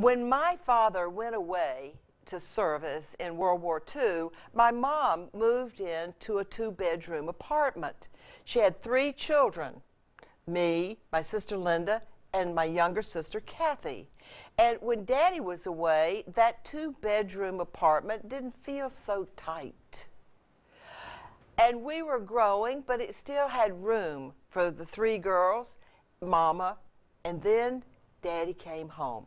When my father went away to service in World War II, my mom moved into a 2-bedroom apartment. She had 3 children, me, my sister Linda, and my younger sister Kathy. And when Daddy was away, that 2-bedroom apartment didn't feel so tight. And we were growing, but it still had room for the 3 girls, Mama, and then Daddy came home.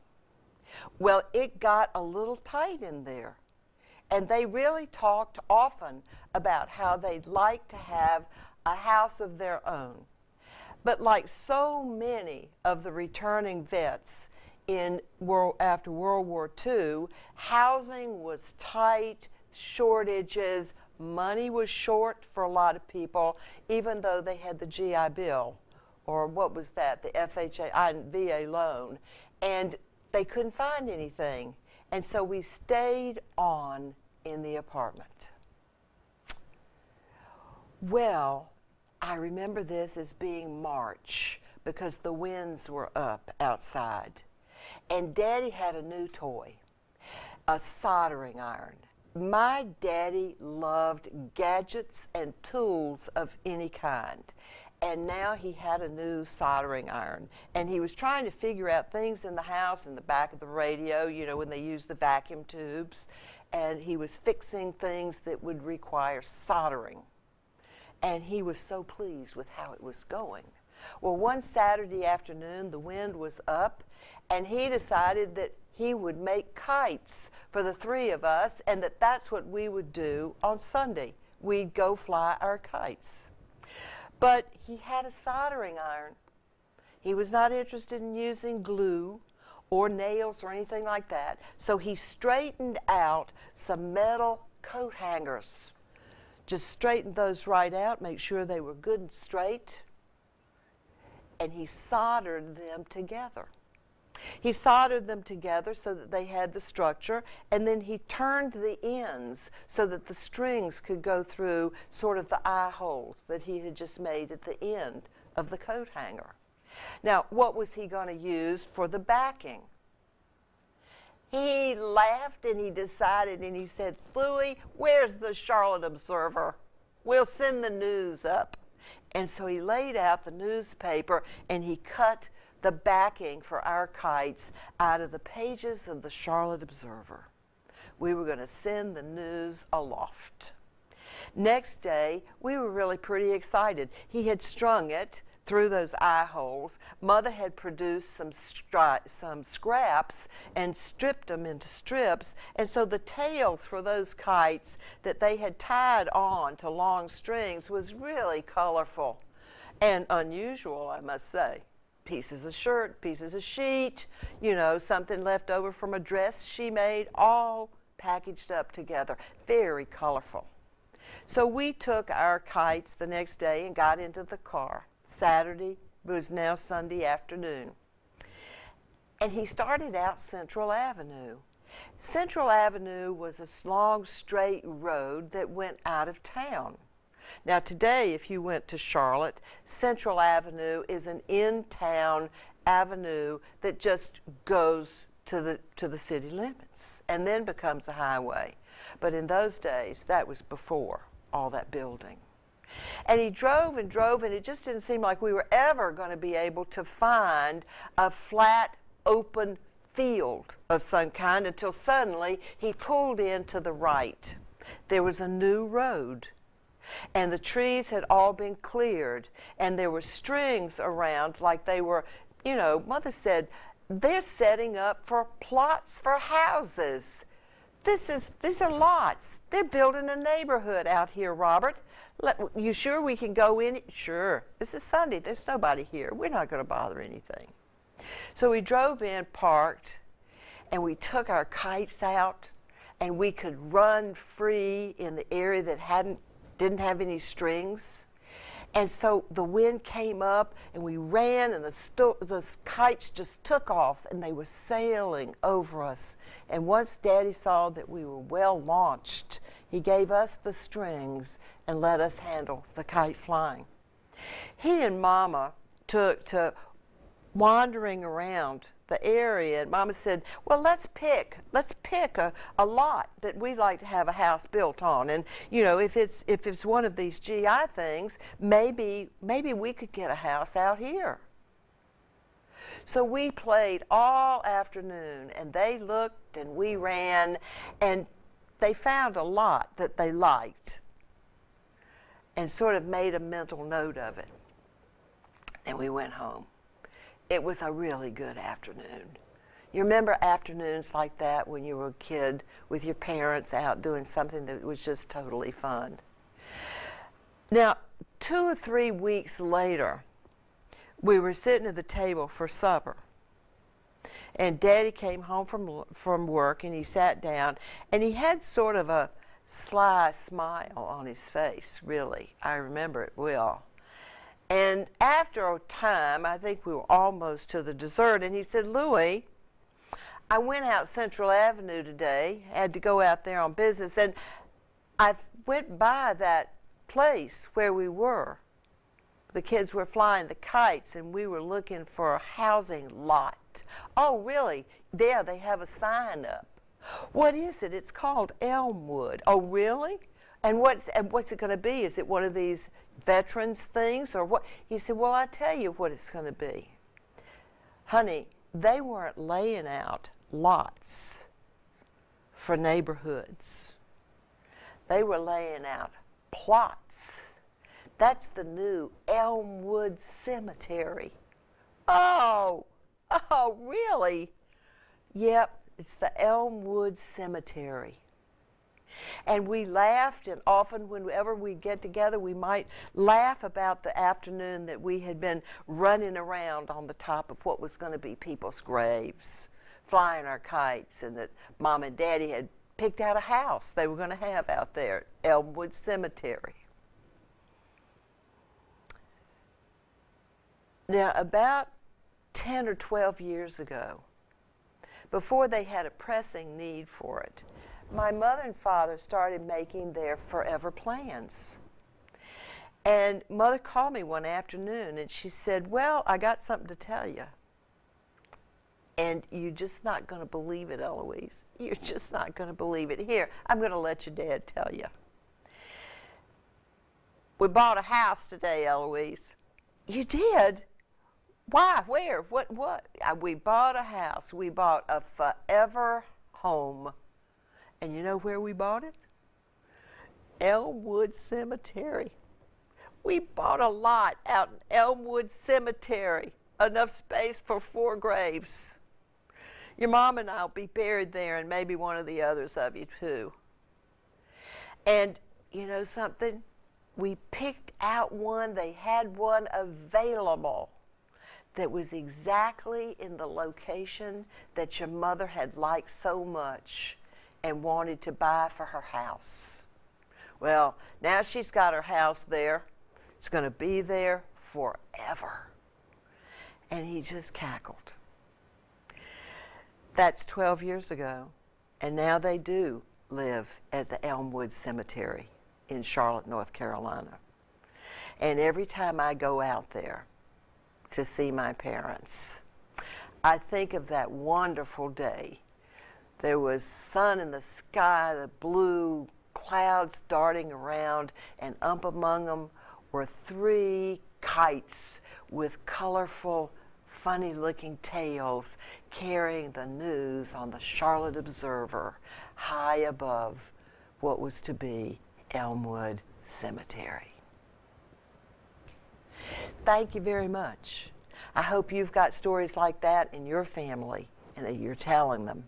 Well, it got a little tight in there. And they really talked often about how they'd like to have a house of their own. But like so many of the returning vets after World War II, housing was tight, shortages, money was short for a lot of people, even though they had the GI Bill, or what was that, the FHA, VA loan. And they couldn't find anything. And so we stayed on in the apartment. Well, I remember this as being March because the winds were up outside. And Daddy had a new toy, a soldering iron. My daddy loved gadgets and tools of any kind. And now he had a new soldering iron. And he was trying to figure out things in the house, in the back of the radio, you know, when they used the vacuum tubes. And he was fixing things that would require soldering. And he was so pleased with how it was going. Well, one Saturday afternoon, the wind was up, and he decided that he would make kites for the 3 of us, and that's what we would do on Sunday. We'd go fly our kites. But he had a soldering iron. He was not interested in using glue or nails or anything like that. So he straightened out some metal coat hangers. Just straightened those right out, make sure they were good and straight. And he soldered them together. He soldered them together so that they had the structure, and then he turned the ends so that the strings could go through sort of the eye holes that he had just made at the end of the coat hanger. Now, what was he going to use for the backing? He laughed and he decided and he said, "Louie, where's the Charlotte Observer? We'll send the news up." And so he laid out the newspaper and he cut the backing for our kites out of the pages of the Charlotte Observer. We were going to send the news aloft. Next day, we were really pretty excited. He had strung it through those eye holes. Mother had produced some scraps and stripped them into strips, and so the tails for those kites that they had tied on to long strings was really colorful and unusual, I must say. Pieces of shirt, pieces of sheet, you know, something left over from a dress she made, all packaged up together. Very colorful. So we took our kites the next day and got into the car. Saturday, it was now Sunday afternoon. And he started out Central Avenue. Central Avenue was a long, straight road that went out of town. Now today, if you went to Charlotte, Central Avenue is an in-town avenue that just goes to the city limits and then becomes a highway. But in those days, that was before all that building. And he drove and drove, and it just didn't seem like we were ever going to be able to find a flat, open field of some kind until suddenly he pulled in to the right. There was a new road. And the trees had all been cleared, and there were strings around like they were, you know, Mother said, they're setting up for plots for houses. These are lots. They're building a neighborhood out here, Robert. You sure we can go in? Sure. This is Sunday. There's nobody here. We're not going to bother anything. So we drove in, parked, and we took our kites out, and we could run free in the area that didn't have any strings. And so the wind came up and we ran, and the kites just took off and they were sailing over us. And once Daddy saw that we were well launched, he gave us the strings and let us handle the kite flying. He and Mama took to wandering around the area, and Mama said, well, let's pick a lot that we'd like to have a house built on. And you know, if it's one of these GI things, maybe we could get a house out here. So we played all afternoon, and they looked and we ran, and they found a lot that they liked and sort of made a mental note of it. Then we went home. It was a really good afternoon. You remember afternoons like that when you were a kid with your parents out doing something that was just totally fun? Now, 2 or 3 weeks later, we were sitting at the table for supper. And Daddy came home from work, and he sat down, and he had sort of a sly smile on his face, really. I remember it well. And after a time, I think we were almost to the dessert, and he said, Louie, I went out Central Avenue today, had to go out there on business, and I went by that place where we were. The kids were flying the kites, and we were looking for a housing lot. Oh, really? Yeah, they have a sign up. What is it? It's called Elmwood. Oh, really? And what's it going to be? Is it one of these veterans things or what? He said, well, I'll tell you what it's going to be. Honey, they weren't laying out lots for neighborhoods. They were laying out plots. That's the new Elmwood Cemetery. Oh, really? Yep, it's the Elmwood Cemetery. And we laughed, and often whenever we get together, we might laugh about the afternoon that we had been running around on the top of what was going to be people's graves, flying our kites, and that Mom and Daddy had picked out a house they were going to have out there at Elmwood Cemetery. Now, about 10 or 12 years ago, before they had a pressing need for it, my mother and father started making their forever plans. And Mother called me one afternoon, and she said, well, I got something to tell you. And you're just not going to believe it, Eloise. You're just not going to believe it. Here, I'm going to let your dad tell you. We bought a house today, Eloise. You did? Why? Where? What? We bought a house. We bought a forever home. And you know where we bought it? Elmwood Cemetery. We bought a lot out in Elmwood Cemetery. Enough space for 4 graves. Your mom and I will be buried there, and maybe one of the others of you too. And you know something? We picked out one. They had one available that was exactly in the location that your mother had liked so much and wanted to buy for her house. Well, now she's got her house there. It's going to be there forever. And he just cackled. That's 12 years ago. And now they do live at the Elmwood Cemetery in Charlotte, North Carolina. And every time I go out there to see my parents, I think of that wonderful day. There was sun in the sky, the blue clouds darting around, and up among them were 3 kites with colorful, funny-looking tails carrying the news on the Charlotte Observer high above what was to be Elmwood Cemetery. Thank you very much. I hope you've got stories like that in your family and that you're telling them.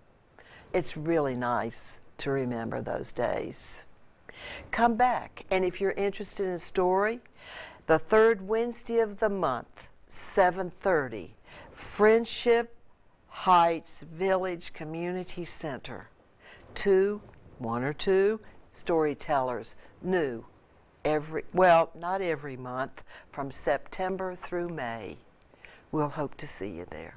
It's really nice to remember those days. Come back, and if you're interested in a story, the 3rd Wednesday of the month, 7:30, Friendship Heights Village Community Center. 1 or 2 storytellers new not every month, from September through May. We'll hope to see you there.